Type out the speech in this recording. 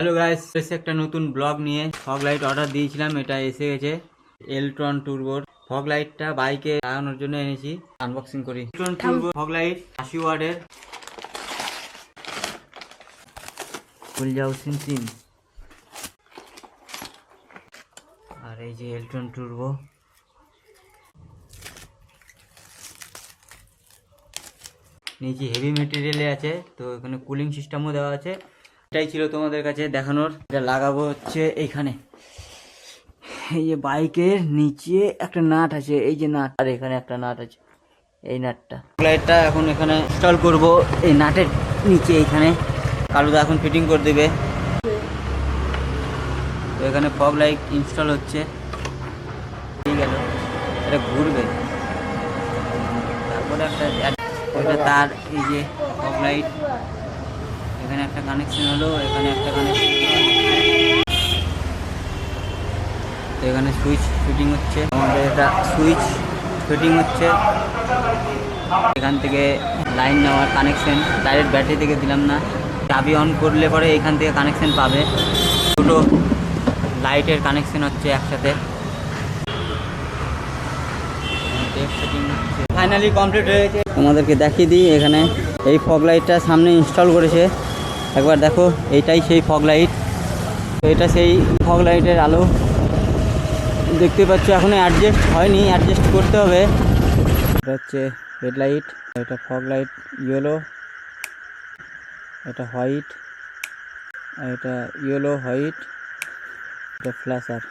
Hello guys, এসে একটা নতুন ব্লগ নিয়ে ফগ লাইট অর্ডার দিয়েছিলাম, এটা এসে গেছে। এলট্রন টুরবোর ফগ লাইটটা বাইকে লাগানোর জন্য এনেছি। আনবক্সিং করি। এলট্রন টুরবো ফগ লাইট 80 ওয়াটের, খুল যাও সিন। আর এই যে এলট্রন টুরবো, নিচে হেভি মেটেরিয়ালে আছে, তো এখানে কুলিং সিস্টেমও দেওয়া আছে। এটাই ছিল তোমাদের কাছে দেখানোর। এটা লাগাবো হচ্ছে এইখানে, এই যে বাইকের নিচে একটা নাট আছে, এই যে নাট, আর এখানে একটা নাট আছে, এই নাটটা। লাইটটা এখন এখানে ইনস্টল করব, এই নাটের নিচে এইখানে। কালুদা এখন ফিটিং করে দেবে। তো এখানে ফগ লাইট ইনস্টল হচ্ছে, ঠিক গেল, এটা ঘুরবে। তারপরে একটা তার, এই যে ফগ লাইট, এখানে একটা কানেকশন হলো, এখানে একটা কানেকশন, এখানে সুইচ ফিটিং হচ্ছে। আমাদের এটা সুইচ ফিটিং হচ্ছে, এখান থেকে লাইন নেওয়ার কানেকশন ডাইরেক্ট ব্যাটারি থেকে দিলাম না, চাবি অন করলে পরে এখান থেকে কানেকশন পাবে। দুটো লাইটের কানেকশন হচ্ছে একসাথে। ফাইনালি কমপ্লিট হয়ে গেছে। তোমাদেরকে দেখিয়ে দিই, এখানে এই ফগ লাইটটা সামনে ইনস্টল করেছে, একবার দেখো। এইটাই সেই ফগ লাইট, তো এটা সেই ফগ লাইটের আলো দেখতে পাচ্ছ। এখনো অ্যাডজাস্ট হয়নি, অ্যাডজাস্ট করতে হবে। এটা হচ্ছে হেডলাইট, এটা ফগ লাইট ইয়েলো, এটা হোয়াইট, এটা ইয়েলো হোয়াইট, এটা ফ্ল্যাশার।